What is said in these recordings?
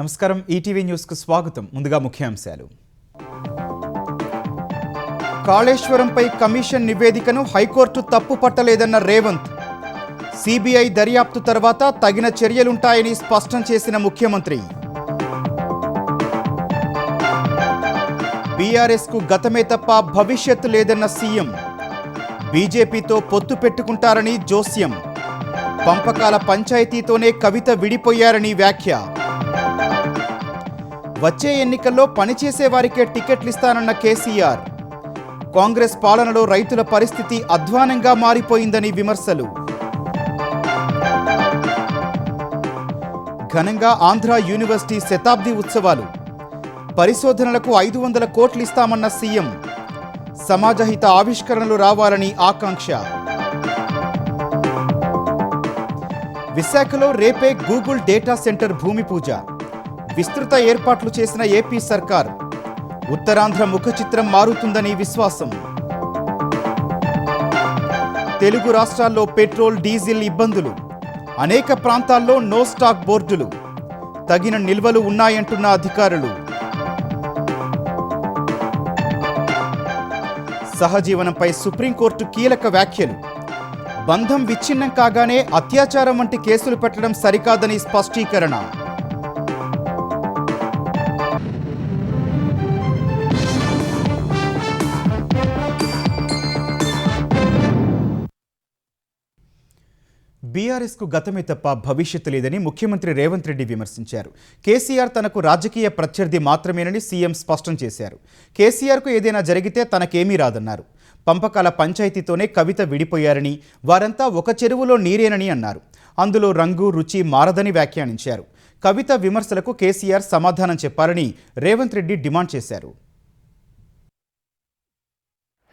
నమస్కారం ETV news కు స్వాగతం. ముందుగా ముఖ్యాంశాలు. కాళేశ్వరంపై కమిషన్ నివేదికను హైకోర్టు తప్పు పట్టలేదన్న రేవంత్. సిబిఐ దర్యాప్తు తర్వాత తగిన చర్యలుంటాయని స్పష్టం చేసిన ముఖ్యమంత్రి. బీఆర్ఎస్ కు గతమే తప్ప భవిష్యత్తు లేదన్న సీఎం. బీజేపీతో పొత్తు పెట్టుకుంటారని జోస్యం. పంపకాల పంచాయతీతోనే కవిత విడిపోయారని వ్యాఖ్య. వచ్చే ఎన్నికల్లో పనిచేసే వారికే టికెట్లిస్తానన్న కేసీఆర్. కాంగ్రెస్ పాలనలో రైతుల పరిస్థితి అధ్వానంగా మారిపోయిందని విమర్శలు. ఘనంగా ఆంధ్ర యూనివర్సిటీ శతాబ్ది ఉత్సవాలు. పరిశోధనలకు 500 కోట్లు ఇస్తామన్న సీఎం. సమాజహిత ఆవిష్కరణలు రావాలని ఆకాంక్ష. విశాఖలో రేపే గూగుల్ డేటా సెంటర్ భూమి పూజ. విస్తృత ఏర్పాట్లు చేసిన ఏపీ సర్కార్. ఉత్తరాంధ్ర ముఖ చిత్రం మారుతుందని విశ్వాసం. తెలుగు రాష్ట్రాల్లో పెట్రోల్ డీజిల్ ఇబ్బందులు. అనేక ప్రాంతాల్లో నో స్టాక్ బోర్డులు. తగిన నిల్వలు ఉన్నాయంటున్న అధికారులు. సహజీవనంపై సుప్రీంకోర్టు కీలక వ్యాఖ్యలు. బంధం విచ్ఛిన్నం కాగానే అత్యాచారం వంటి కేసులు పెట్టడం సరికాదని స్పష్టీకరణ. బీఆర్ఎస్ కు గతమే తప్ప భవిష్యత్తు లేదని ముఖ్యమంత్రి రేవంత్ రెడ్డి విమర్శించారు. కేసీఆర్ తనకు రాజకీయ ప్రత్యర్థి మాత్రమేనని సీఎం స్పష్టం చేశారు. కేసీఆర్కు ఏదైనా జరిగితే తనకేమీ రాదన్నారు. పంపకాల పంచాయతీతోనే కవిత విడిపోయారని, వారంతా ఒక చెరువులో నీరేనని అన్నారు. అందులో రంగు రుచి మారదని వ్యాఖ్యానించారు. కవిత విమర్శలకు కేసీఆర్ సమాధానం చెప్పాలని రేవంత్ రెడ్డి డిమాండ్ చేశారు.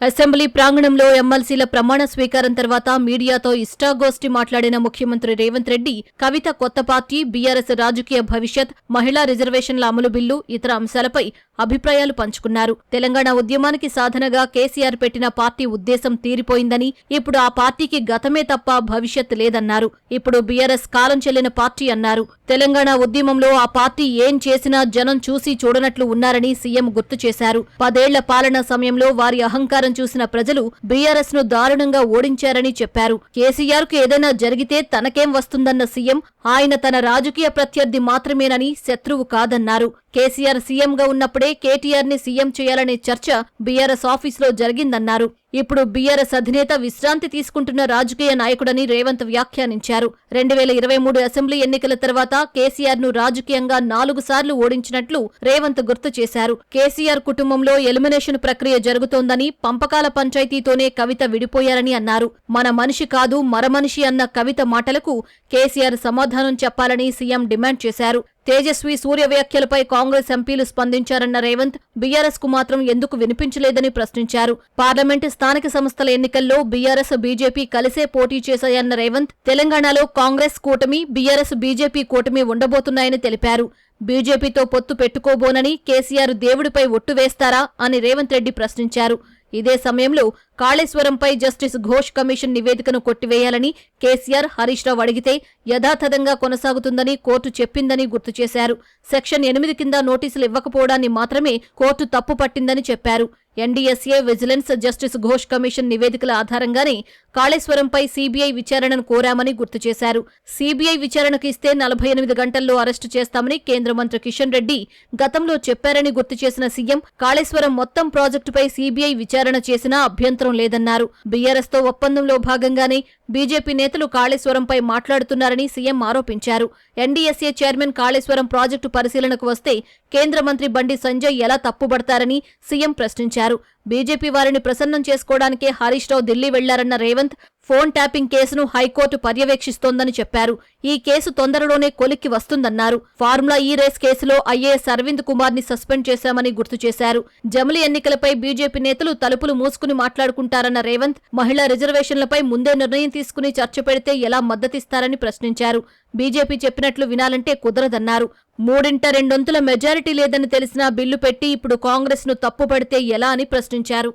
అసెంబ్లీ ప్రాంగణంలో ఎమ్మెల్సీల ప్రమాణ స్వీకారం తర్వాత మీడియాతో ఇష్టాగోష్ఠి మాట్లాడిన ముఖ్యమంత్రి రేవంత్ రెడ్డి కవిత కొత్త పార్టీ, బీఆర్ఎస్ రాజకీయ భవిష్యత్, మహిళా రిజర్వేషన్ల అమలు బిల్లు, ఇతర అంశాలపై అభిప్రాయాలు పంచుకున్నారు. తెలంగాణ ఉద్యమానికి సాధనగా కేసీఆర్ పెట్టిన పార్టీ ఉద్దేశం తీరిపోయిందని, ఇప్పుడు ఆ పార్టీకి గతమే తప్ప భవిష్యత్ లేదన్నారు. ఇప్పుడు బీఆర్ఎస్ కాలం చెల్లిన పార్టీ అన్నారు. తెలంగాణ ఉద్యమంలో ఆ పార్టీ ఏం చేసినా జనం చూసి చూడనట్లు ఉన్నారని సీఎం గుర్తు చేశారు. 10 ఏళ్ల పాలనా సమయంలో వారి అహంకారం చూసిన ప్రజలు బీఆర్ఎస్ ను దారుణంగా ఓడించారని చెప్పారు. కేసీఆర్ కు ఏదైనా జరిగితే తనకేం వస్తుందన్న సీఎం, ఆయన తన రాజకీయ ప్రత్యర్థి మాత్రమేనని, శత్రువు కాదన్నారు. కేసీఆర్ సీఎంగా ఉన్నప్పుడే కేటీఆర్ ని సీఎం చేయాలనే చర్చ బీఆర్ఎస్ ఆఫీసులో జరిగిందన్నారు. ఇప్పుడు బీఆర్ఎస్ అధినేత విశ్రాంతి తీసుకుంటున్న రాజకీయ నాయకుడని రేవంత్ వ్యాఖ్యానించారు. 2023 అసెంబ్లీ ఎన్నికల తర్వాత కేసీఆర్ ను రాజకీయంగా 4 సార్లు ఓడించినట్లు రేవంత్ గుర్తు చేశారు. కేసీఆర్ కుటుంబంలో ఎలిమినేషన్ ప్రక్రియ జరుగుతోందని, పంపకాల పంచాయతీతోనే కవిత విడిపోయారని అన్నారు. మన మనిషి కాదు మరమనిషి అన్న కవిత మాటలకు కేసీఆర్ సమాధానం చెప్పాలని సీఎం డిమాండ్ చేశారు. తేజస్వి సూర్య వ్యాఖ్యలపై కాంగ్రెస్ ఎంపీలు స్పందించారన్న రేవంత్ బీఆర్ఎస్ కు మాత్రం ఎందుకు వినిపించలేదని ప్రశ్నించారు. పార్లమెంటు స్థానిక సంస్థల ఎన్నికల్లో బీఆర్ఎస్ బీజేపీ కలిసే పోటీ చేశాయన్న రేవంత్ తెలంగాణలో కాంగ్రెస్ కూటమి, బీఆర్ఎస్ బీజేపీ కూటమి ఉండబోతున్నాయని తెలిపారు. బీజేపీతో పొత్తు పెట్టుకోబోనని కేసీఆర్ దేవుడిపై ఒట్టు వేస్తారా అని రేవంత్ రెడ్డి ప్రశ్నించారు. ఇదే సమయంలో కాళేశ్వరంపై జస్టిస్ ఘోష్ కమిషన్ నివేదికను కొట్టివేయాలని కేసీఆర్, హరీష్ రావు అడిగితే యథాతథంగా కొనసాగుతుందని కోర్టు చెప్పిందని గుర్తు చేశారు. సెక్షన్ 8 కింద నోటీసులు ఇవ్వకపోవడాన్ని మాత్రమే కోర్టు తప్పు పట్టిందని చెప్పారు. NDSA, vigilance, justice Ghosh commission నివేదికల ఆధారంగానే కాళేశ్వరంపై సీబీఐ విచారణను కోరామని గుర్తు చేశారు. సీబీఐ విచారణకు ఇస్తే 48 గంటల్లో అరెస్టు చేస్తామని కేంద్ర మంత్రి కిషన్ రెడ్డి గతంలో చెప్పారని గుర్తు చేసిన సీఎం, కాళేశ్వరం మొత్తం ప్రాజెక్టుపై సీబీఐ విచారణ చేసినా అభ్యంతరం లేదన్నారు. బీఆర్ఎస్ తో ఒప్పందంలో భాగంగానే బీజేపీ నేతలు కాళేశ్వరంపై మాట్లాడుతున్నారని సీఎం ఆరోపించారు. ఎన్డీఎస్ఏ చైర్మన్ కాళేశ్వరం ప్రాజెక్టు పరిశీలనకు వస్తే కేంద్ర మంత్రి బండి సంజయ్ ఎలా తప్పుబడతారని సీఎం ప్రశ్నించారు. బీజేపీ వారిని ప్రసన్నం చేసుకోవడానికే హరీష్ రావు ఢిల్లీ వెళ్లారన్న రేవంత్, ఫోన్ ట్యాపింగ్ కేసును హైకోర్టు పర్యవేక్షిస్తోందని చెప్పారు. ఈ కేసు తొందరలోనే కొలిక్కి వస్తుందన్నారు. ఫార్ములా ఈ రేస్ కేసులో ఐఏఎస్ అరవింద్ కుమార్ ని సస్పెండ్ చేశామని గుర్తు చేశారు. జమిలీ ఎన్నికలపై బీజేపీ నేతలు తలుపులు మూసుకుని మాట్లాడుకుంటారన్న రేవంత్, మహిళా రిజర్వేషన్లపై ముందే నిర్ణయం తీసుకుని చర్చ పెడితే ఎలా మద్దతిస్తారని ప్రశ్నించారు. బీజేపీ చెప్పినట్లు వినాలంటే కుదరదన్నారు. 3/2 మెజారిటీ లేదని తెలిసినా బిల్లు పెట్టి ఇప్పుడు కాంగ్రెస్ ను తప్పుపడితే ఎలా అని ప్రశ్నించారు.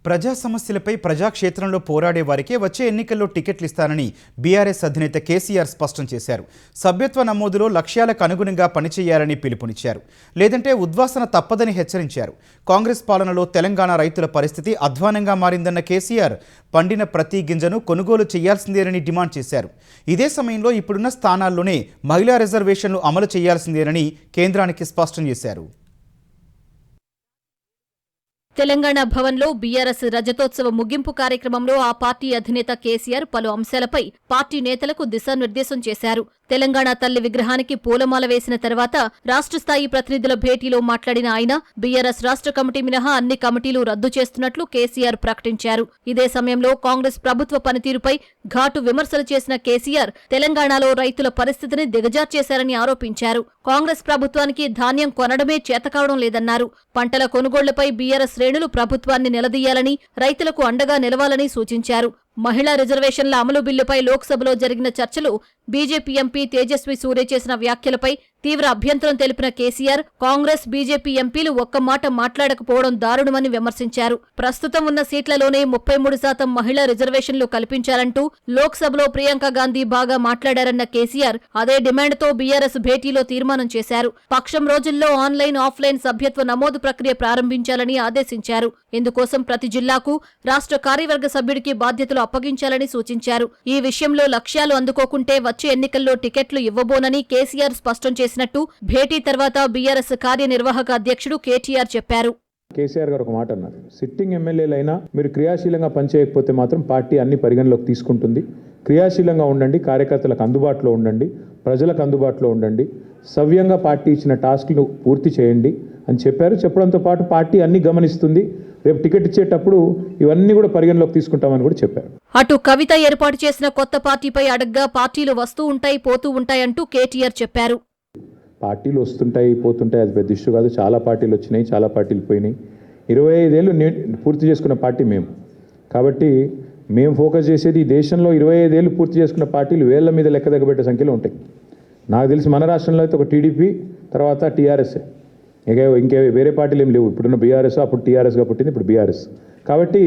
ప్రజా సమస్యలపై ప్రజాక్షేత్రంలో పోరాడే వారికే వచ్చే ఎన్నికల్లో టికెట్లు ఇస్తానని బీఆర్ఎస్ అధినేత కేసీఆర్ స్పష్టం చేశారు. సభ్యత్వ నమోదులో లక్ష్యాలకు అనుగుణంగా పనిచేయాలని పిలుపునిచ్చారు. లేదంటే ఉద్వాసన తప్పదని హెచ్చరించారు. కాంగ్రెస్ పాలనలో తెలంగాణ రైతుల పరిస్థితి అధ్వానంగా మారిందన్న కేసీఆర్ పండిన ప్రతి గింజను కొనుగోలు చేయాల్సిందేనని డిమాండ్ చేశారు. ఇదే సమయంలో ఇప్పుడున్న స్థానాల్లోనే మహిళా రిజర్వేషన్లు అమలు చేయాల్సిందేనని కేంద్రానికి స్పష్టం చేశారు. తెలంగాణ భవన్లో బీఆర్ఎస్ రజతోత్సవ ముగింపు కార్యక్రమంలో ఆ పార్టీ అధినేత కేసీఆర్ పలు అంశాలపై పార్టీ నేతలకు దిశానిర్దేశం చేశారు. తెలంగాణ తల్లి విగ్రహానికి పూలమాల వేసిన తర్వాత రాష్ట్ర స్థాయి ప్రతినిధుల భేటీలో మాట్లాడిన ఆయన బీఆర్ఎస్ రాష్ట్ర కమిటీ మినహా అన్ని కమిటీలు రద్దు చేస్తున్నట్లు కేసీఆర్ ప్రకటించారు. ఇదే సమయంలో కాంగ్రెస్ ప్రభుత్వ పనితీరుపై ఘాటు విమర్శలు చేసిన కేసీఆర్ తెలంగాణలో రైతుల పరిస్థితిని దిగజార్చేశారని ఆరోపించారు. కాంగ్రెస్ ప్రభుత్వానికి ధాన్యం కొనడమే చేతకావడం లేదన్నారు. పంటల కొనుగోళ్లపై బీఆర్ఎస్ శ్రేణులు ప్రభుత్వాన్ని నిలదీయాలని, రైతులకు అండగా నిలవాలని సూచించారు. మహిళా రిజర్వేషన్ల అమలు బిల్లుపై లోక్సభలో జరిగిన చర్చలు బీజేపీ ఎంపీ తేజస్వి సూర్య చేసిన వ్యాఖ్యలపై తీవ్ర అభ్యంతరం తెలిపిన కేసీఆర్ కాంగ్రెస్ బీజేపీ ఎంపీలు ఒక్క మాట మాట్లాడకపోవడం దారుణమని విమర్శించారు. ప్రస్తుతం ఉన్న సీట్లలోనే 33% మహిళా రిజర్వేషన్లు కల్పించాలంటూ లోక్సభలో ప్రియాంక గాంధీ బాగా మాట్లాడారన్న కేసీఆర్ అదే డిమాండ్తో బీఆర్ఎస్ భేటీలో తీర్మానం చేశారు. పక్షం రోజుల్లో ఆన్లైన్, ఆఫ్లైన్ సభ్యత్వ నమోదు ప్రక్రియ ప్రారంభించాలని ఆదేశించారు. ఇందుకోసం ప్రతి జిల్లాకు రాష్ట్ర కార్యవర్గ సభ్యుడికి బాధ్యతలు అప్పగించాలని సూచించారు. ఈ విషయంలో లక్ష్యాలు అందుకోకుంటే వచ్చే ఎన్నికల్లో టికెట్లు ఇవ్వబోనని కేసీఆర్ స్పష్టం చేసినట్టు భేటీ తర్వాత బీఆర్ఎస్ కార్యనిర్వాహక అధ్యక్షుడు కేటీఆర్ చెప్పారు. కేసీఆర్ గారు ఒక మాట అన్నారు, సిట్టింగ్ ఎమ్మెల్యేలైనా మీరు క్రియాశీలంగా పనిచేయకపోతే మాత్రం పార్టీ అన్ని పరిగణలోకి తీసుకుంటుంది. క్రియాశీలంగా ఉండండి, కార్యకర్తలకు అందుబాటులో ఉండండి, ప్రజలకు అందుబాటులో ఉండండి, సవ్యంగా పార్టీ ఇచ్చిన టాస్క్లు పూర్తి చేయండి అని చెప్పారు. చెప్పడంతో పాటు పార్టీ అన్ని గమనిస్తుంది, రేపు టికెట్ ఇచ్చేటప్పుడు ఇవన్నీ కూడా పరిగణలోకి తీసుకుంటామని కూడా చెప్పారు. అటు కవిత ఏర్పాటు చేసిన కొత్త పార్టీపై అడగ్గా పార్టీలు వస్తూ ఉంటాయి, పోతూ ఉంటాయంటూ కేటీఆర్ చెప్పారు. పార్టీలు వస్తుంటాయి, పోతుంటాయి, అది పెద్ద ఇష్యూ కాదు. చాలా పార్టీలు వచ్చినాయి, చాలా పార్టీలు పోయినాయి. 25 ఏళ్ళు పూర్తి చేసుకున్న పార్టీ మేము. కాబట్టి మేము ఫోకస్ చేసేది ఈ దేశంలో 25 ఏళ్ళు పూర్తి చేసుకున్న పార్టీలు వేళ్ల మీద లెక్క దగ్గబెట్టే సంఖ్యలో ఉంటాయి. నాకు తెలిసి మన రాష్ట్రంలో అయితే ఒక టీడీపీ, తర్వాత టీఆర్ఎస్, ఇంకే వేరే పార్టీలు ఏం లేవు. ఇప్పుడున్న బీఆర్ఎస్, అప్పుడు టీఆర్ఎస్గా పుట్టింది, ఇప్పుడు బీఆర్ఎస్. కాబట్టి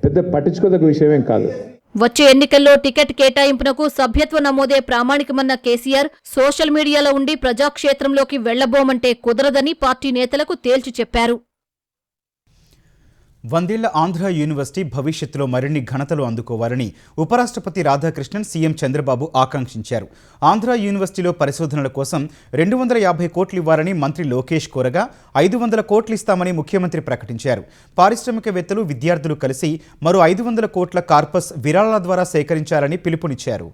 పెద్ద పట్టించుకోదగ్గ విషయమేం కాదు. వచ్చే ఎన్నికల్లో టికెట్ కేటాయింపునకు సభ్యత్వ నమోదే ప్రామాణికమన్న కేసీఆర్ సోషల్ మీడియాలో ఉండి ప్రజాక్షేత్రంలోకి వెళ్లబోమంటే కుదరదని పార్టీ నేతలకు తేల్చి చెప్పారు. 100 ఏళ్ల ఆంధ్ర యూనివర్సిటీ భవిష్యత్తులో మరిన్ని ఘనతలు అందుకోవాలని ఉపరాష్ట్రపతి రాధాకృష్ణన్ సీఎం చంద్రబాబు ఆకాంక్షించారు. ఆంధ్ర యూనివర్సిటీలో పరిశోధనల కోసం 250 కోట్లు ఇవ్వాలని మంత్రి లోకేష్ కోరగా 500 కోట్లు ఇస్తామని ముఖ్యమంత్రి ప్రకటించారు. పారిశ్రామికవేత్తలు, విద్యార్థులు కలిసి మరో 500 కోట్ల కార్పస్ విరాళాల ద్వారా సేకరించాలని పిలుపునిచ్చారు.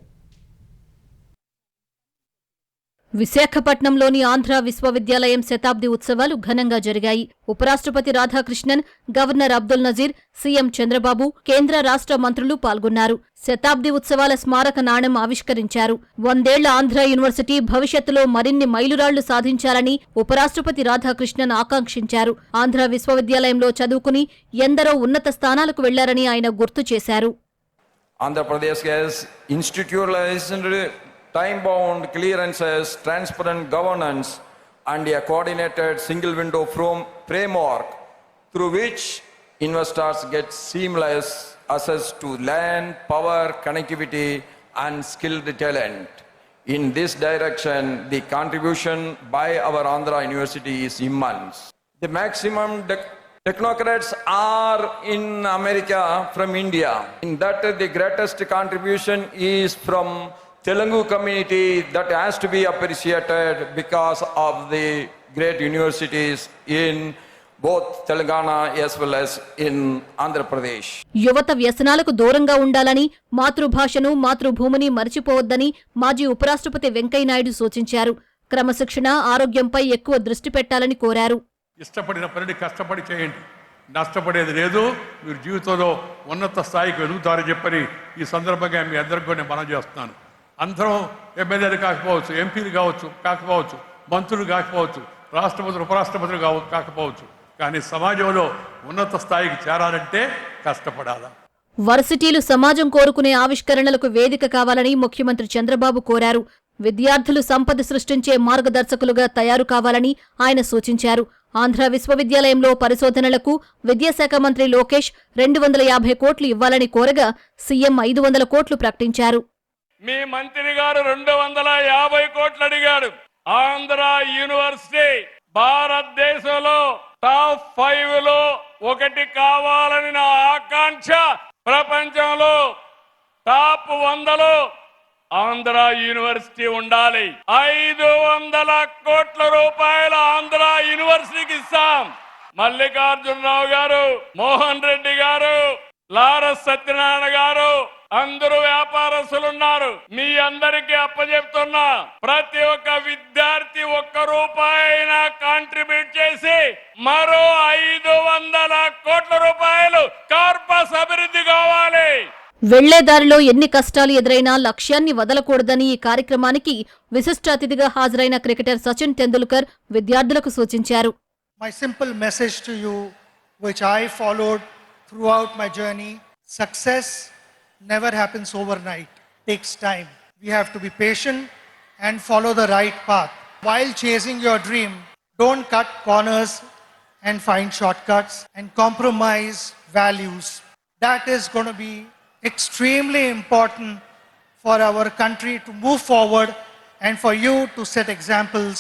విశాఖపట్నంలోని ఆంధ్ర విశ్వవిద్యాలయం శతాబ్ది ఉత్సవాలు ఘనంగా జరిగాయి. ఉపరాష్ట్రపతి రాధాకృష్ణన్, గవర్నర్ అబ్దుల్ నజీర్, సీఎం చంద్రబాబు, కేంద్ర రాష్ట్ర మంత్రులు పాల్గొన్నారు. శతాబ్ది ఉత్సవాల స్మారక నాణెం ఆవిష్కరించారు. 100 ఏళ్ల ఆంధ్ర యూనివర్సిటీ భవిష్యత్తులో మరిన్ని మైలురాళ్లు సాధించాలని ఉపరాష్ట్రపతి రాధాకృష్ణన్ ఆకాంక్షించారు. ఆంధ్ర విశ్వవిద్యాలయంలో చదువుకుని ఎందరో ఉన్నత స్థానాలకు వెళ్లారని ఆయన గుర్తు చేశారు. Andhra Pradesh has institutionalized time-bound clearances, transparent governance, and a coordinated single-window framework through which investors get seamless access to land, power, connectivity, and skilled talent. In this direction, the contribution by our Andhra University is immense. The maximum technocrats are in America from India. In that, the greatest contribution is from Telugu community that has to be appreciated because of the great universities in both Telangana as well as in Andhra Pradesh. యువత వ్యసనాలకు దూరంగా ఉండాలని, మాతృభాషను, మాతృభూమిని మరిచిపోవద్దని మాజీ ఉపరాష్ట్రపతి వెంకయ్యనాయుడు సూచించారు. క్రమశిక్షణ, ఆరోగ్యంపై ఎక్కువ దృష్టి పెట్టాలని కోరారు. ఇష్టపడిన పనిని కష్టపడి చేయండి, నష్టపడేది లేదు. మీరు జీవితంలో ఉన్నత స్థాయికి ఎదుగుతారని చెప్పని ఈ సందర్భంగా మీ అందరికీ నేను మనం చేస్తున్నాను. అందరం ఎమ్మెల్యేలు కాకపోవచ్చు, ఎంపీలు కాకపోవచ్చు, మంత్రులు కాకపోవచ్చు, రాష్ట్రపతులు, ఉపరాష్ట్రపతులు కాకపోవచ్చు, కానీ సమాజంలో ఉన్నత స్థాయికి చేరాలంటే కష్టపడాలా. వర్సిటీలు సమాజం కోరుకునే ఆవిష్కరణలకు వేదిక కావాలని ముఖ్యమంత్రి చంద్రబాబు కోరారు. విద్యార్థులు సంపద సృష్టించే మార్గదర్శకులుగా తయారు కావాలని ఆయన సూచించారు. ఆంధ్ర విశ్వవిద్యాలయంలో పరిశోధనలకు విద్యాశాఖ మంత్రి లోకేష్ 250 కోట్లు ఇవ్వాలని కోరగా సీఎం 500 కోట్లు ప్రకటించారు. మీ మంత్రి గారు 250 కోట్లు అడిగాడు. ఆంధ్ర యూనివర్సిటీ భారతదేశంలో టాప్ 5 లో ఒకటి కావాలని నా ఆకాంక్ష. ప్రపంచంలో టాప్ 100లో ఆంధ్ర యూనివర్సిటీ ఉండాలి. 500 కోట్ల రూపాయలు ఆంధ్ర యూనివర్సిటీకి ఇస్తాం. మల్లికార్జునరావు గారు, మోహన్ రెడ్డి గారు, లారస్ సత్యనారాయణ గారు అందరూ వ్యాపారస్తులు ఉన్నారు. మీ అందరికీ అప్పచెప్తున్నా, ప్రతి ఒక్క విద్యార్థి 1 రూపాయి అయినా కాంట్రిబ్యూట్ చేసి మరో 500 కోట్ల రూపాయలు కార్పస్ అభివృద్ధి కావాలి. వెళ్లేదారిలో ఎన్ని కష్టాలు ఎదురైనా లక్ష్యాన్ని వదలకూడదని ఈ కార్యక్రమానికి విశిష్ట అతిథిగా హాజరైన క్రికెటర్ సచిన్ తెందుల్కర్ విద్యార్థులకు సూచించారు. My simple message to you, which I followed throughout my journey, success never happens overnight. It takes time. We have to be patient and follow the right path. While chasing your dream, don't cut corners and find shortcuts and compromise values. That is going to be extremely important for our country to move forward and for you to set examples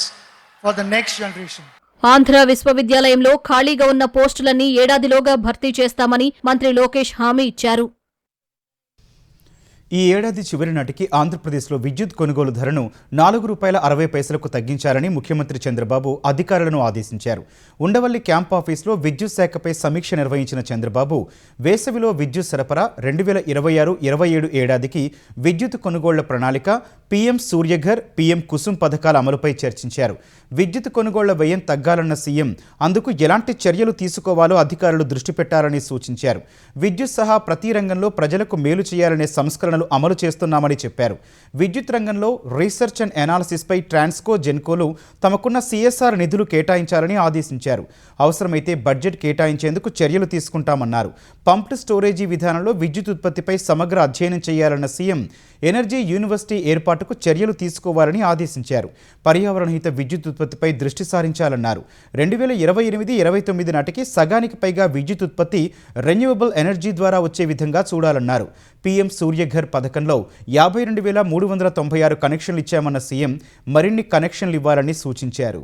for the next generation. Andhra విశ్వవిద్యాలయంలో ఖాళీగా ఉన్న పోస్టులన్నీ ఏడాదిలోగా భర్తీ చేస్తామని మంత్రి లోకేష్ హామీ ఇచ్చారు. ఈ ఏడాది చివరి నాటికి ఆంధ్రప్రదేశ్లో విద్యుత్ కొనుగోలు ధరను ₹4.60 తగ్గించాలని ముఖ్యమంత్రి చంద్రబాబు అధికారులను ఆదేశించారు. ఉండవల్లి క్యాంప్ ఆఫీసులో విద్యుత్ శాఖపై సమీక్ష నిర్వహించిన చంద్రబాబు వేసవిలో విద్యుత్ సరఫరా 2026-27 ఏడాదికి విద్యుత్ కొనుగోళ్ల ప్రణాళిక, పీఎం సూర్యఘర్, పీఎం కుసుమ్ పథకాల అమలుపై చర్చించారు. విద్యుత్ కొనుగోళ్ల వ్యయం తగ్గాలన్న సీఎం అందుకు ఎలాంటి చర్యలు తీసుకోవాలో అధికారులు దృష్టి పెట్టాలని సూచించారు. విద్యుత్ సహా ప్రతి రంగంలో ప్రజలకు మేలు చేయాలనే సంస్కరణలు అమలు చేస్తున్నామని చెప్పారు. విద్యుత్ రంగంలో రీసెర్చ్ అండ్ ఎనాలిసిస్పై ట్రాన్స్కో, జెన్కోలు తమకున్న సిఎస్ఆర్ నిధులు కేటాయించాలని ఆదేశించారు. అవసరమైతే బడ్జెట్ కేటాయించేందుకు చర్యలు తీసుకుంటామన్నారు. పంప్డ్ స్టోరేజీ విధానంలో విద్యుత్ ఉత్పత్తిపై సమగ్ర అధ్యయనం చేయాలన్న సీఎం ఎనర్జీ యూనివర్సిటీ ఏర్పాటుకు చర్యలు తీసుకోవాలని ఆదేశించారు. పర్యావరణహిత విద్యుత్ ఉత్పత్తిపై దృష్టి సారించాలన్నారు. 2028-29 నాటికి సగానికి పైగా విద్యుత్ ఉత్పత్తి రెన్యూవబుల్ ఎనర్జీ ద్వారా వచ్చే విధంగా చూడాలన్నారు. పీఎం సూర్యఘర్ పథకంలో 52,396 కనెక్షన్లు ఇచ్చామన్న సీఎం మరిన్ని కనెక్షన్లు ఇవ్వాలని సూచించారు.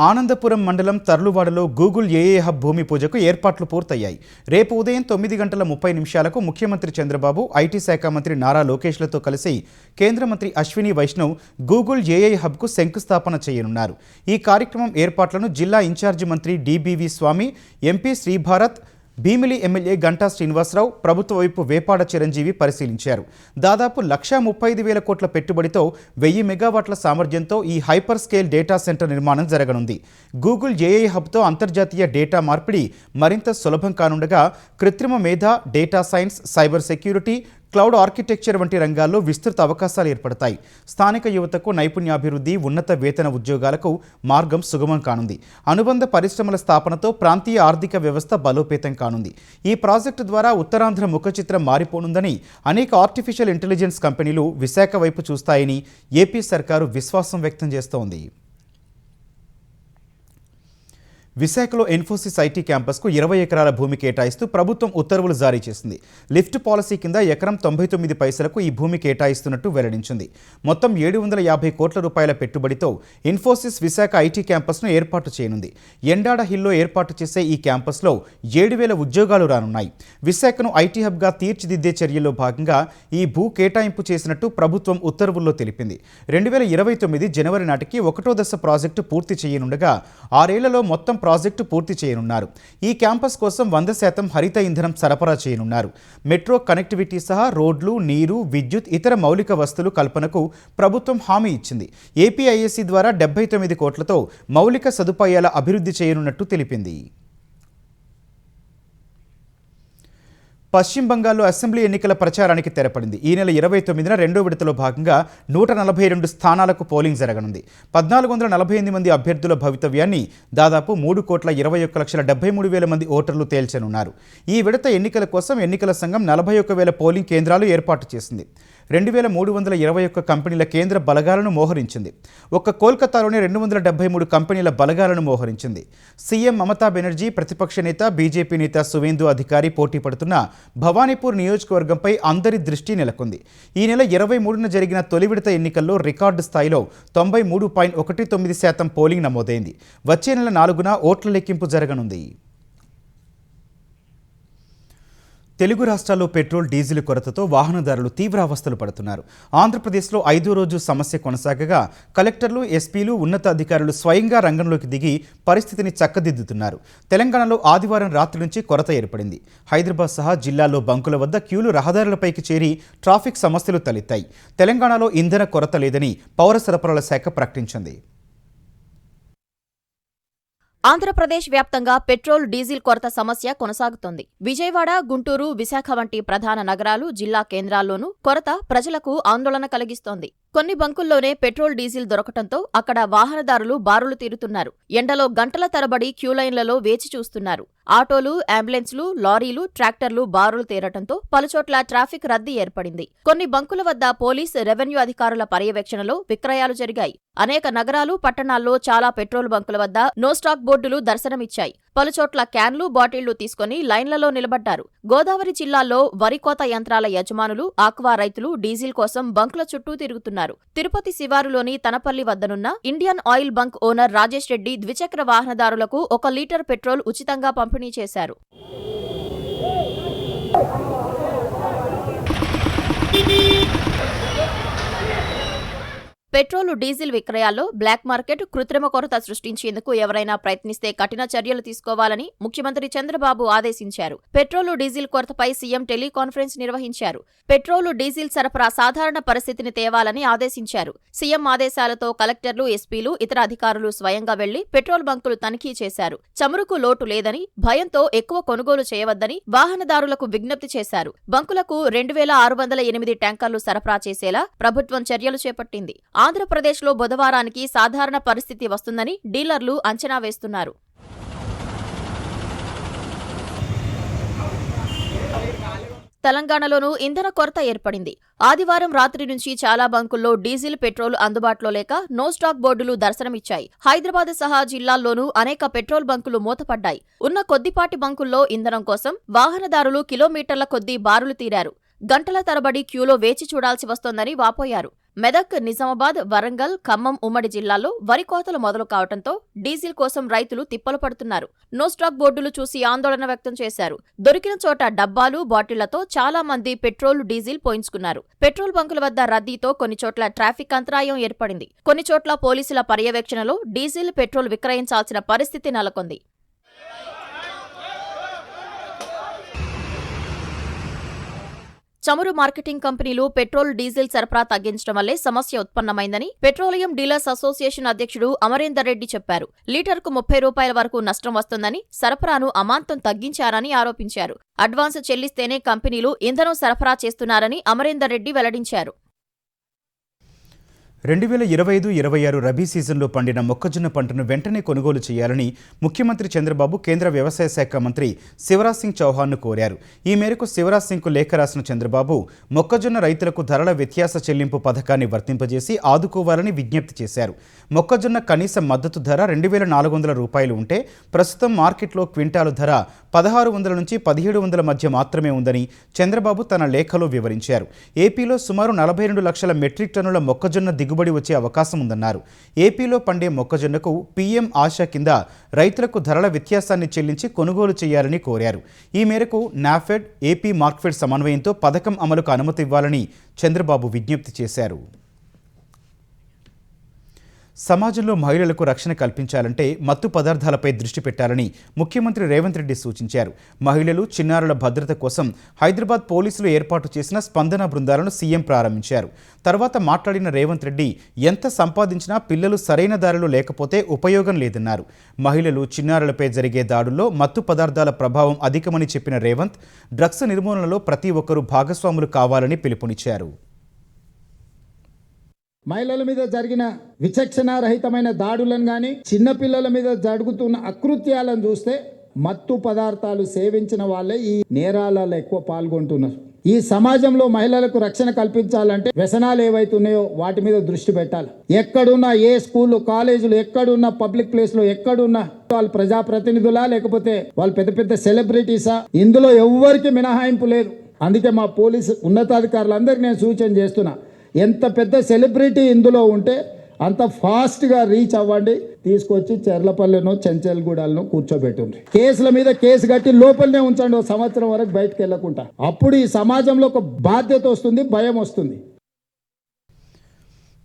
ఆనందపురం మండలం తర్లువాడలో గూగుల్ ఏఏ హబ్ భూమి పూజకు ఏర్పాట్లు పూర్తయ్యాయి. రేపు ఉదయం 9:30 ముఖ్యమంత్రి చంద్రబాబు, ఐటీ శాఖ మంత్రి నారా లోకేష్లతో కలిసి కేంద్ర మంత్రి అశ్విని వైష్ణవ్ గూగుల్ ఏఐ హబ్కు శంకుస్థాపన చేయనున్నారు. ఈ కార్యక్రమం ఏర్పాట్లను జిల్లా ఇన్ఛార్జి మంత్రి డిబివి స్వామి, ఎంపీ శ్రీభారత్, భీమిలి ఎమ్మెల్యే గంటా శ్రీనివాసరావు, ప్రభుత్వ వైపు వేపాడ చిరంజీవి పరిశీలించారు. దాదాపు 135,000 కోట్ల పెట్టుబడితో 1000 మెగావాట్ల సామర్థ్యంతో ఈ హైపర్ స్కేల్ డేటా సెంటర్ నిర్మాణం జరగనుంది. గూగుల్ ఏఐ హబ్తో అంతర్జాతీయ డేటా మార్పిడి మరింత సులభం కానుండగా కృత్రిమ మేధ, data science, cyber security, cloud architecture వంటి రంగాల్లో విస్తృత అవకాశాలు ఏర్పడతాయి. స్థానిక యువతకు నైపుణ్యాభివృద్ధి, ఉన్నత వేతన ఉద్యోగాలకు మార్గం సుగమం కానుంది. అనుబంధ పరిశ్రమల స్థాపనతో ప్రాంతీయ ఆర్థిక వ్యవస్థ బలోపేతం కానుంది. ఈ ప్రాజెక్టు ద్వారా ఉత్తరాంధ్ర ముఖ చిత్రం మారిపోనుందని అనేక ఆర్టిఫిషియల్ ఇంటెలిజెన్స్ కంపెనీలు విశాఖ వైపు చూస్తాయని ఏపీ సర్కారు విశ్వాసం వ్యక్తం చేస్తోంది. విశాఖలో ఇన్ఫోసిస్ ఐటీ క్యాంపస్కు 20 ఎకరాల భూమి కేటాయిస్తూ ప్రభుత్వం ఉత్తర్వులు జారీ చేసింది. లిఫ్ట్ పాలసీ కింద ఎకరం 99 పైసలకు ఈ భూమి కేటాయిస్తున్నట్టు వెల్లడించింది. మొత్తం 750 కోట్ల రూపాయల పెట్టుబడితో ఇన్ఫోసిస్ విశాఖ ఐటీ క్యాంపస్ను ఏర్పాటు చేయనుంది. ఎండాడ హిల్లో ఏర్పాటు చేసే ఈ క్యాంపస్లో 7,000 ఉద్యోగాలు రానున్నాయి. విశాఖను ఐటీ హబ్గా తీర్చిదిద్దే చర్యల్లో భాగంగా ఈ భూ కేటాయింపు చేసినట్టు ప్రభుత్వం ఉత్తర్వుల్లో తెలిపింది. 2029 జనవరి నాటికి 1వ దశ ప్రాజెక్టు పూర్తి చేయనుండగా 6 ఏళ్లలో మొత్తం ప్రాజెక్టు పూర్తి చేయనున్నారు. ఈ క్యాంపస్ కోసం 100% హరిత ఇంధనం సరఫరా చేయనున్నారు. మెట్రో కనెక్టివిటీ సహా రోడ్లు, నీరు, విద్యుత్, ఇతర మౌలిక వస్తువులు కల్పనకు ప్రభుత్వం హామీ ఇచ్చింది. ఏపీఐఏసీ ద్వారా 79 కోట్లతో మౌలిక సదుపాయాల అభివృద్ధి చేయనున్నట్టు తెలిపింది. పశ్చిమ బంగాల్లో అసెంబ్లీ ఎన్నికల ప్రచారానికి తెరపడింది. ఈ నెల 29న రెండో విడతలో భాగంగా 142 స్థానాలకు పోలింగ్ జరగనుంది. 1448 మంది అభ్యర్థుల భవితవ్యాన్ని దాదాపు 3,21,73,000 మంది ఓటర్లు తేల్చనున్నారు. ఈ విడత ఎన్నికల కోసం ఎన్నికల సంఘం 41,000 పోలింగ్ కేంద్రాలు ఏర్పాటు చేసింది. 2,321 కంపెనీల కేంద్ర బలగాలను మోహరించింది. ఒక్క కోల్కతాలోనే 273 కంపెనీల బలగాలను మోహరించింది. సీఎం మమతా బెనర్జీ, ప్రతిపక్ష నేత బీజేపీ నేత సువేందు అధికారి పోటీ పడుతున్న భవానీపూర్ నియోజకవర్గంపై అందరి దృష్టి నెలకొంది. ఈ నెల 23న జరిగిన తొలి విడత ఎన్నికల్లో రికార్డు స్థాయిలో 93.19% పోలింగ్ నమోదైంది. వచ్చే నెల 4న ఓట్ల లెక్కింపు జరగనుంది. తెలుగు రాష్ట్రాల్లో పెట్రోల్, డీజిల్ కొరతతో వాహనదారులు తీవ్ర అవస్థలు పడుతున్నారు. ఆంధ్రప్రదేశ్లో 5వ రోజు సమస్య కొనసాగగా కలెక్టర్లు, ఎస్పీలు, ఉన్నతాధికారులు స్వయంగా రంగంలోకి దిగి పరిస్థితిని చక్కదిద్దుతున్నారు. తెలంగాణలో ఆదివారం రాత్రి నుంచి కొరత ఏర్పడింది. హైదరాబాద్ సహా జిల్లాల్లో బంకుల వద్ద క్యూలు రహదారులపైకి చేరి ట్రాఫిక్ సమస్యలు తలెత్తాయి. తెలంగాణలో ఇంధన కొరత లేదని పౌర సరఫరాల శాఖ ప్రకటించింది. ఆంధ్రప్రదేశ్ వ్యాప్తంగా పెట్రోల్, డీజిల్ కొరత సమస్య కొనసాగుతోంది. విజయవాడ, గుంటూరు, విశాఖ వంటి ప్రధాన నగరాలు, జిల్లా కేంద్రాల్లోనూ కొరత ప్రజలకు ఆందోళన కలిగిస్తోంది. కొన్ని బంకుల్లోనే పెట్రోల్, డీజిల్ దొరకటంతో అక్కడ వాహనదారులు బారులు తీరుతున్నారు. ఎండలో గంటల తరబడి క్యూలైన్లలో వేచి చూస్తున్నారు. ఆటోలు, అంబులెన్స్లు, లారీలు, ట్రాక్టర్లు బారులు తీరటంతో పలుచోట్ల ట్రాఫిక్ రద్దీ ఏర్పడింది. కొన్ని బంకుల వద్ద పోలీస్, రెవెన్యూ అధికారుల పర్యవేక్షణలో విక్రయాలు జరిగాయి. అనేక నగరాలు, పట్టణాల్లో చాలా పెట్రోల్ బంకుల వద్ద నో స్టాక్ బోర్డులు దర్శనమిచ్చాయి. పలుచోట్ల క్యాన్లు, బాటిళ్లు తీసుకుని లైన్లలో నిలబడ్డారు. గోదావరి జిల్లాల్లో వరి కోత యంత్రాల యజమానులు, ఆక్వా రైతులు డీజిల్ కోసం బంకుల చుట్టూ తిరుగుతున్నారు. తిరుపతి శివారులోని తనపల్లి వద్దనున్న Indian oil bunk owner Rajesh Reddy ద్విచక్ర వాహనదారులకు 1 లీటర్ పెట్రోల్ ఉచితంగా పంపిణీ చేశారు. పెట్రోలు, డీజిల్ విక్రయాల్లో బ్లాక్ మార్కెట్, కృత్రిమ కొరత సృష్టించేందుకు ఎవరైనా ప్రయత్నిస్తే కఠిన చర్యలు తీసుకోవాలని ముఖ్యమంత్రి చంద్రబాబు ఆదేశించారు. పెట్రోలు, డీజిల్ కొరతపై సీఎం టెలికాన్ఫరెన్స్ నిర్వహించారు. పెట్రోలు, డీజిల్ సరఫరా సాధారణ పరిస్థితిని తేవాలని ఆదేశించారు. సీఎం ఆదేశాలతో కలెక్టర్లు, ఎస్పీలు, ఇతర అధికారులు స్వయంగా వెళ్లి పెట్రోల్ బంకులు తనిఖీ చేశారు. చమురుకు లోటు లేదని, భయంతో ఎక్కువ కొనుగోలు చేయవద్దని వాహనదారులకు విజ్ఞప్తి చేశారు. బంకులకు 2,608 ట్యాంకర్లు సరఫరా చేసేలా ప్రభుత్వం చర్యలు చేపట్టింది. ఆంధ్రప్రదేశ్లో బుధవారానికి సాధారణ పరిస్థితి వస్తుందని డీలర్లు అంచనా వేస్తున్నారు. తెలంగాణలోనూ ఇంధన కొరత ఏర్పడింది. ఆదివారం రాత్రి నుంచి చాలా బంకుల్లో డీజిల్, పెట్రోల్ అందుబాటులో లేక నో స్టాక్ బోర్డులు దర్శనమిచ్చాయి. హైదరాబాద్ సహా జిల్లాల్లోనూ అనేక పెట్రోల్ బంకులు మూతపడ్డాయి. ఉన్న కొద్దిపాటి బంకుల్లో ఇంధనం కోసం వాహనదారులు కిలోమీటర్ల కొద్దీ బారులు తీరారు. గంటల తరబడి క్యూలో వేచి చూడాల్సి వస్తోందని వాపోయారు. మెదక్, నిజామాబాద్, వరంగల్, ఖమ్మం ఉమ్మడి జిల్లాల్లో వరి కోతలు మొదలు కావడంతో డీజిల్ కోసం రైతులు తిప్పలు పడుతున్నారు. నో స్టాక్ బోర్డులు చూసి ఆందోళన వ్యక్తం చేశారు. దొరికిన చోట డబ్బాలు, బాటిళ్లతో చాలా మంది పెట్రోల్, డీజిల్ పోయించుకున్నారు. పెట్రోల్ బంకుల వద్ద రద్దీతో కొన్ని చోట్ల ట్రాఫిక్ అంతరాయం ఏర్పడింది. కొన్ని చోట్ల పోలీసుల పర్యవేక్షణలో డీజిల్, పెట్రోల్ విక్రయించాల్సిన పరిస్థితి నెలకొంది. చమురు మార్కెటింగ్ కంపెనీలు పెట్రోల్, డీజిల్ సరఫరా తగ్గించడం వల్లే సమస్య ఉత్పన్నమైందని పెట్రోలియం డీలర్స్ అసోసియేషన్ అధ్యక్షుడు అమరేందర్ రెడ్డి చెప్పారు. లీటర్కు 30 రూపాయల వరకు నష్టం వస్తోందని, సరఫరాను అమాంతం తగ్గించారని ఆరోపించారు. అడ్వాన్స్ చెల్లిస్తేనే కంపెనీలు ఇంధనం సరఫరా చేస్తున్నారని అమరేందర్ రెడ్డి వెల్లడించారు. 2025-26 రబీ సీజన్లో పండిన మొక్కజొన్న పంటను వెంటనే కొనుగోలు చేయాలని ముఖ్యమంత్రి చంద్రబాబు కేంద్ర వ్యవసాయ శాఖ మంత్రి శివరాజ్ సింగ్ చౌహాన్ను కోరారు. ఈ మేరకు శివరాజ్ సింగ్కు లేఖ రాసిన చంద్రబాబు మొక్కజొన్న రైతులకు ధరల వ్యత్యాస చెల్లింపు పథకాన్ని వర్తింపజేసి ఆదుకోవాలని విజ్ఞప్తి చేశారు. మొక్కజొన్న కనీస మద్దతు ధర 2,400 రూపాయలు ఉంటే ప్రస్తుతం మార్కెట్లో క్వింటాలు ధర 1,600 నుంచి 1,700 మధ్య మాత్రమే ఉందని చంద్రబాబు తన లేఖలో వివరించారు. ఏపీలో సుమారు 42 లక్షల మెట్రిక్ టన్నుల మొక్కజొన్న దిగుబడి వచ్చే అవకాశం ఉందన్నారు. ఏపీలో పండే మొక్కజొన్నకు పీఎం ఆశా కింద రైతులకు ధరల వ్యత్యాసాన్ని చెల్లించి కొనుగోలు చేయాలని కోరారు. ఈ మేరకు నాఫెడ్, ఏపీ మార్క్ఫెడ్ సమన్వయంతో పథకం అమలుకు అనుమతి ఇవ్వాలని చంద్రబాబు విజ్ఞప్తి చేశారు. సమాజంలో మహిళలకు రక్షణ కల్పించాలంటే మత్తు పదార్థాలపై దృష్టి పెట్టాలని ముఖ్యమంత్రి రేవంత్ రెడ్డి సూచించారు. మహిళలు, చిన్నారుల భద్రత కోసం హైదరాబాద్ పోలీసులు ఏర్పాటు చేసిన స్పందన బృందాలను సీఎం ప్రారంభించారు. తర్వాత మాట్లాడిన రేవంత్ రెడ్డి ఎంత సంపాదించినా పిల్లలు సరైన దారిలో లేకపోతే ఉపయోగం లేదన్నారు. మహిళలు, చిన్నారులపై జరిగే దాడుల్లో మత్తు పదార్థాల ప్రభావం అధికమని చెప్పిన రేవంత్ డ్రగ్స్ నిర్మూలనలో ప్రతి ఒక్కరూ భాగస్వాములు కావాలని పిలుపునిచ్చారు. మహిళల మీద జరిగిన విచక్షణారహితమైన దాడులను కానీ చిన్నపిల్లల మీద జరుగుతున్న అకృత్యాలను చూస్తే మత్తు పదార్థాలు సేవించిన వాళ్ళే ఈ నేరాలలో ఎక్కువ పాల్గొంటున్నారు. ఈ సమాజంలో మహిళలకు రక్షణ కల్పించాలంటే వ్యసనాలు ఏవైతున్నాయో వాటి మీద దృష్టి పెట్టాలి. ఎక్కడున్నా, ఏ స్కూళ్ళు, కాలేజీలు, ఎక్కడున్నా, పబ్లిక్ ప్లేస్లో ఎక్కడున్నా, వాళ్ళు ప్రజాప్రతినిధులా లేకపోతే వాళ్ళు పెద్ద పెద్ద సెలబ్రిటీసా, ఇందులో ఎవ్వరికి మినహాయింపు లేదు. అందుకే మా పోలీసు ఉన్నతాధికారులందరికీ నేను సూచన చేస్తున్నా, ఎంత పెద్ద సెలబ్రిటీ ఇందులో ఉంటే అంత ఫాస్ట్గా రీచ్ అవ్వండి, తీసుకొచ్చి చెర్లపల్లెనో చెంచల్గూడలను కూర్చోబెట్టుండ్రి. కేసుల మీద కేసు కట్టి లోపలనే ఉంచండి, 1 సంవత్సరం వరకు బయటకు వెళ్ళకుండా. అప్పుడు ఈ సమాజంలో ఒక బాధ్యత వస్తుంది, భయం వస్తుంది.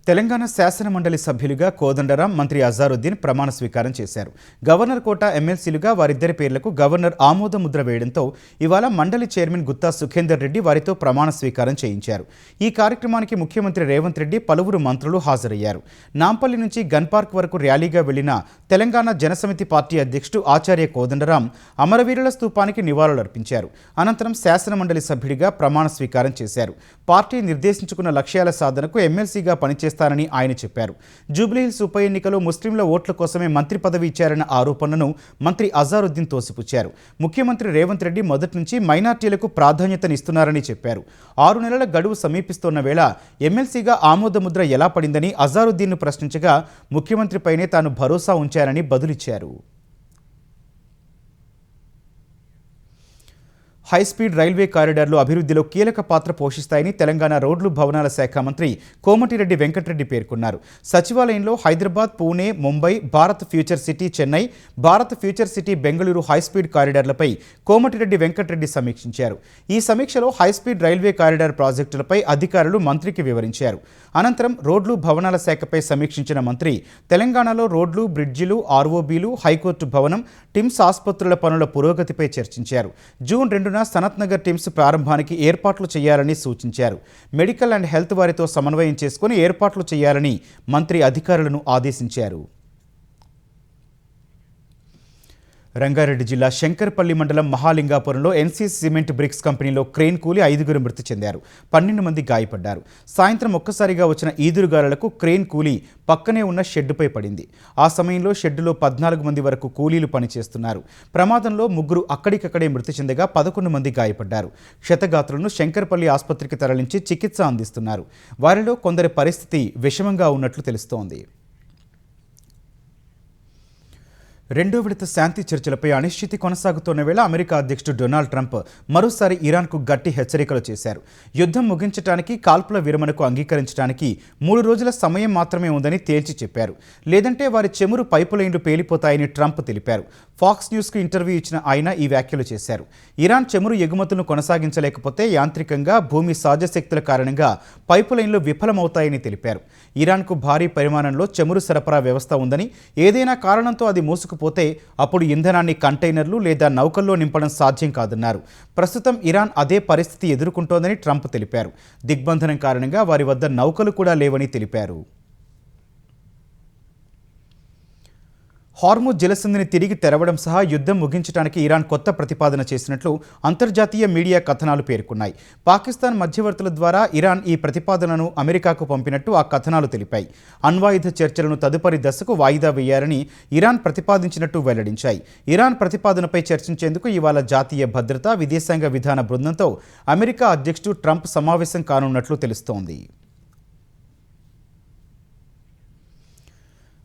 తెలంగాణ శాసనమండలి సభ్యులుగా కోదండరాం, మంత్రి అజారుద్దీన్ ప్రమాణ స్వీకారం చేశారు. గవర్నర్ కోట ఎమ్మెల్సీలుగా వారిద్దరి పేర్లకు గవర్నర్ ఆమోద ముద్ర వేయడంతో ఇవాళ మండలి చైర్మన్ గుత్తా సుఖేందర్ రెడ్డి వారితో ప్రమాణ స్వీకారం చేయించారు. ఈ కార్యక్రమానికి ముఖ్యమంత్రి రేవంత్ రెడ్డి, పలువురు మంత్రులు హాజరయ్యారు. నాంపల్లి నుంచి గన్ పార్క్ వరకు ర్యాలీగా వెళ్లిన తెలంగాణ జనసమితి పార్టీ అధ్యక్షుడు ఆచార్య కోదండరాం అమరవీరుల స్తూపానికి నివాళులర్పించారు. అనంతరం శాసనమండలి సభ్యుడిగా ప్రమాణ స్వీకారం చేశారు. పార్టీ నిర్దేశించుకున్న లక్ష్యాల సాధనకు ఎమ్మెల్సీగా పనిచేస్తారని ఆయన చెప్పారు. జూబ్లీహిల్స్ ఉప ఎన్నికలో ముస్లింల ఓట్ల కోసమే మంత్రి పదవి ఇచ్చారన్న ఆరోపణలను మంత్రి అజారుద్దీన్ తోసిపుచ్చారు. ముఖ్యమంత్రి రేవంత్ రెడ్డి మొదటి నుంచి మైనార్టీలకు ప్రాధాన్యతనిస్తున్నారని చెప్పారు. 6 నెలల గడువు సమీపిస్తున్న వేళ ఎమ్మెల్సీగా ఆమోద ముద్ర ఎలా పడిందని అజారుద్దీన్ను ప్రశ్నించగా ముఖ్యమంత్రిపైనే తాను భరోసా ఉంచారని బదులిచ్చారు. హైస్పీడ్ రైల్వే కారిడార్లు అభివృద్ధిలో కీలక పాత్ర పోషిస్తాయని తెలంగాణ రోడ్లు భవనాల శాఖ మంత్రి కోమటిరెడ్డి వెంకటరెడ్డి పేర్కొన్నారు. సచివాలయంలో Hyderabad, Pune, Mumbai, Bharat Future City Chennai, Bharat Future City Bengaluru high speed కారిడార్లపై కోమటిరెడ్డి వెంకటరెడ్డి సమీక్షించారు. ఈ సమీక్షలో హైస్పీడ్ రైల్వే కారిడార్ ప్రాజెక్టులపై అధికారులు మంత్రికి వివరించారు. అనంతరం రోడ్లు భవనాల శాఖపై సమీక్షించిన మంత్రి తెలంగాణలో రోడ్లు, బ్రిడ్జిలు, ఆర్ఓబీలు, హైకోర్టు భవనం, టిమ్స్ ఆసుపత్రుల పనుల పురోగతిపై చర్చించారు. జూన్ 2న సనత్ నగర్ టిమ్స్ ప్రారంభానికి ఏర్పాట్లు చేయాలని సూచించారు. మెడికల్ అండ్ హెల్త్ వారితో సమన్వయం చేసుకుని ఏర్పాట్లు చేయాలని మంత్రి అధికారులను ఆదేశించారు. రంగారెడ్డి జిల్లా శంకర్పల్లి మండలం మహాలింగాపురంలో ఎన్సీసీ సిమెంట్ బ్రిక్స్ కంపెనీలో క్రేన్ కూలి 5గురు మృతి చెందారు. 12 మంది గాయపడ్డారు. సాయంత్రం ఒక్కసారిగా వచ్చిన ఈదురుగాలులకు క్రేన్ కూలి పక్కనే ఉన్న షెడ్డుపై పడింది. ఆ సమయంలో షెడ్డులో 14 మంది వరకు కూలీలు పనిచేస్తున్నారు. ప్రమాదంలో 3 అక్కడికక్కడే మృతి చెందగా 11 మంది గాయపడ్డారు. క్షతగాత్రులను శంకర్పల్లి ఆసుపత్రికి తరలించి చికిత్స అందిస్తున్నారు. వారిలో కొందరి పరిస్థితి విషమంగా ఉన్నట్లు తెలుస్తోంది. 2వ విడత శాంతి చర్చలపై అనిశ్చితి కొనసాగుతున్న వేళ అమెరికా అధ్యక్షుడు డొనాల్డ్ ట్రంప్ మరోసారి ఇరాన్కు గట్టి హెచ్చరికలు చేశారు. యుద్ధం ముగించడానికి, కాల్పుల విరమణకు అంగీకరించడానికి 3 రోజుల సమయం మాత్రమే ఉందని తేల్చి చెప్పారు. లేదంటే వారి చెమురు పైపు లైన్లు పేలిపోతాయని ట్రంప్ తెలిపారు. ఫాక్స్ న్యూస్కు ఇంటర్వ్యూ ఇచ్చిన ఆయన ఈ వ్యాఖ్యలు చేశారు. ఇరాన్ చెమురు ఎగుమతులను కొనసాగించలేకపోతే యాంత్రికంగా, భూమి సహజ శక్తుల కారణంగా పైపు లైన్లు విఫలమవుతాయని తెలిపారు. ఇరాన్కు భారీ పరిమాణంలో చెమురు సరఫరా వ్యవస్థ ఉందని, ఏదైనా కారణంతో అది మూసుకుపోతే అప్పుడు ఇంధనాన్ని కంటైనర్లు లేదా నౌకల్లో నింపడం సాధ్యం కాదన్నారు. ప్రస్తుతం ఇరాన్ అదే పరిస్థితి ఎదుర్కొంటోందని ట్రంప్ తెలిపారు. దిగ్బంధనం కారణంగా వారి వద్ద నౌకలు కూడా లేవని తెలిపారు. హార్ముజ్ జలసంధిని తిరిగి తెరవడం సహా యుద్ధం ముగించడానికి ఇరాన్ కొత్త ప్రతిపాదన చేసినట్లు అంతర్జాతీయ మీడియా కథనాలు పేర్కొన్నాయి. పాకిస్తాన్ మధ్యవర్తుల ద్వారా ఇరాన్ ఈ ప్రతిపాదనను అమెరికాకు పంపినట్టు ఆ కథనాలు తెలిపాయి. అణ్వాయుధ చర్చలను తదుపరి దశకు వాయిదా వేయాలని ఇరాన్ ప్రతిపాదించినట్టు వెల్లడించాయి. ఇరాన్ ప్రతిపాదనపై చర్చించేందుకు ఇవాళ జాతీయ భద్రత, విదేశాంగ విధాన బృందంతో అమెరికా అధ్యక్షుడు ట్రంప్ సమావేశం కానున్నట్లు తెలుస్తోంది.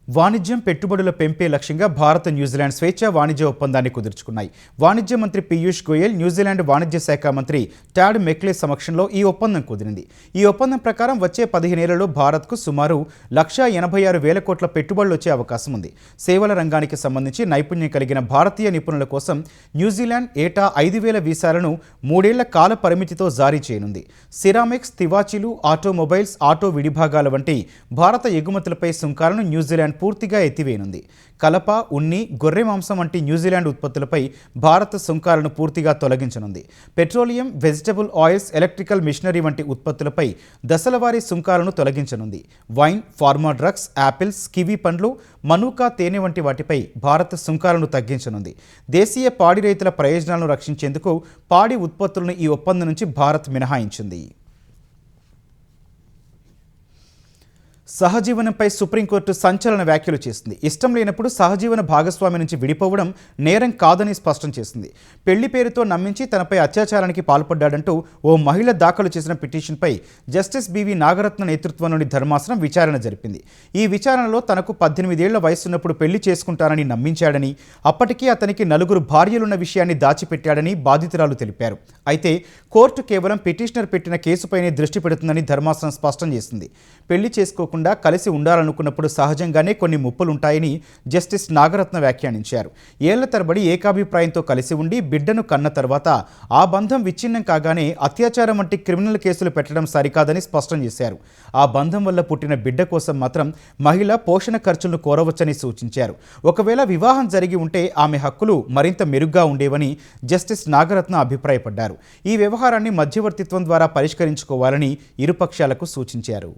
వాణిజ్యం పెట్టుబడుల పెంపే లక్ష్యంగా భారత్ న్యూజిలాండ్ స్వేచ్ఛా వాణిజ్య ఒప్పందాన్ని కుదుర్చుకున్నాయి. వాణిజ్య మంత్రి పీయూష్ గోయల్, న్యూజిలాండ్ వాణిజ్య శాఖ మంత్రి టాడ్ మెక్లే సమక్షంలో ఈ ఒప్పందం కుదిరింది. ఈ ఒప్పందం ప్రకారం వచ్చే 15 ఏళ్లలో భారత్కు సుమారు 1,86,000 కోట్ల పెట్టుబడులు వచ్చే అవకాశం ఉంది. సేవల రంగానికి సంబంధించి నైపుణ్యం కలిగిన భారతీయ నిపుణుల కోసం న్యూజిలాండ్ ఏటా 5,000 వీసాలను 3 ఏళ్ల కాల పరిమితితో జారీ చేయనుంది. సిరామిక్స్, తివాచీలు, ఆటోమొబైల్స్, ఆటో విడిభాగాల వంటి భారత ఎగుమతులపై సుంకాలను న్యూజిలాండ్ పూర్తిగా ఎత్తివేయనుంది. కలప, ఉన్ని, గొర్రె మాంసం వంటి న్యూజిలాండ్ ఉత్పత్తులపై భారత సుంకాలను పూర్తిగా తొలగించనుంది. Petroleum, vegetable oils, electrical machinery వంటి ఉత్పత్తులపై దశలవారీ సుంకాలను తొలగించనుంది. Wine, pharma drugs, apples, kiwi పండ్లు, మనుకా, తేనె వంటి వాటిపై భారత సుంకాలను తగ్గించనుంది. దేశీయ పాడి రైతుల ప్రయోజనాలను రక్షించేందుకు పాడి ఉత్పత్తులను ఈ ఒప్పందం నుంచి భారత్ మినహాయించింది. సహజీవనంపై సుప్రీంకోర్టు సంచలన వ్యాఖ్యలు చేసింది. ఇష్టం లేనప్పుడు సహజీవన భాగస్వామి నుంచి విడిపోవడం నేరం కాదని స్పష్టం చేసింది. పెళ్లి పేరుతో నమ్మించి తనపై అత్యాచారానికి పాల్పడ్డాడంటూ ఓ మహిళ దాఖలు చేసిన పిటిషన్పై జస్టిస్ బివి నాగరత్న నేతృత్వంలోని ధర్మాసనం విచారణ జరిపింది. ఈ విచారణలో తనకు 18 ఏళ్ల వయసున్నప్పుడు పెళ్లి చేసుకుంటానని నమ్మించాడని, అప్పటికీ అతనికి 4 భార్యలున్న విషయాన్ని దాచిపెట్టాడని బాధితురాలు తెలిపారు. అయితే కోర్టు కేవలం పిటిషనర్ పెట్టిన కేసుపైనే దృష్టి పెడుతుందని ధర్మాసనం స్పష్టం చేసింది. పెళ్లి చేసుకోకుండా కలిసి ఉండాలనుకున్నప్పుడు సహజంగానే కొన్ని ముప్పులుంటాయని జస్టిస్ నాగరత్న వ్యాఖ్యానించారు. ఏళ్ల తరబడి ఏకాభిప్రాయంతో కలిసి ఉండి బిడ్డను కన్న తర్వాత ఆ బంధం విచ్ఛిన్నం కాగానే అత్యాచారం వంటి క్రిమినల్ కేసులు పెట్టడం సరికాదని స్పష్టం చేశారు. ఆ బంధం వల్ల పుట్టిన బిడ్డ కోసం మాత్రం మహిళ పోషణ ఖర్చులను కోరవచ్చని సూచించారు. ఒకవేళ వివాహం జరిగి ఉంటే ఆమె హక్కులు మరింత మెరుగ్గా ఉండేవని జస్టిస్ నాగరత్న అభిప్రాయపడ్డారు. ఈ వ్యవహారాన్ని మధ్యవర్తిత్వం ద్వారా పరిష్కరించుకోవాలని ఇరుపక్షాలకు సూచించారు.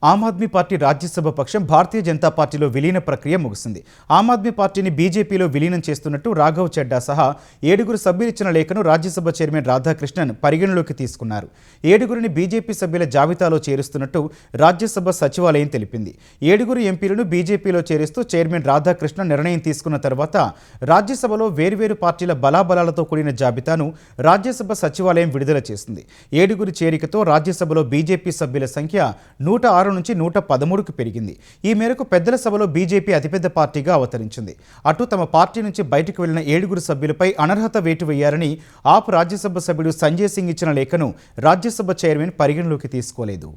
ఆమ్ ఆద్మీ పార్టీ రాజ్యసభ పక్షం భారతీయ జనతా పార్టీలో విలీన ప్రక్రియ ముగిసింది. ఆమ్ ఆద్మీ పార్టీని బీజేపీలో విలీనం చేస్తున్నట్టు రాఘవ్ చెడ్డా సహా 7 సభ్యులిచ్చిన లేఖను రాజ్యసభ చైర్మన్ రాధాకృష్ణన్ పరిగణలోకి తీసుకున్నారు. 7 బీజేపీ సభ్యుల జాబితాలో చేరుస్తున్నట్టు రాజ్యసభ సచివాలయం తెలిపింది. 7 ఎంపీలను బీజేపీలో చేరుస్తూ చైర్మన్ రాధాకృష్ణన్ నిర్ణయం తీసుకున్న తర్వాత రాజ్యసభలో వేర్వేరు పార్టీల బలాబలాలతో కూడిన జాబితాను రాజ్యసభ సచివాలయం విడుదల చేసింది. 7 చేరికతో రాజ్యసభలో బీజేపీ సభ్యుల సంఖ్య 106 నుంచి 113కు పెరిగింది. ఈ మేరకు పెద్దల సభలో బీజేపీ అతిపెద్ద పార్టీగా అవతరించింది. అటు తమ పార్టీ నుంచి బయటకు వెళ్లిన 7 సభ్యులపై అనర్హత వేటు వేయాలని ఆప్ రాజ్యసభ సభ్యుడు సంజయ్ సింగ్ ఇచ్చిన లేఖను రాజ్యసభ చైర్మన్ పరిగణలోకి తీసుకోలేదు.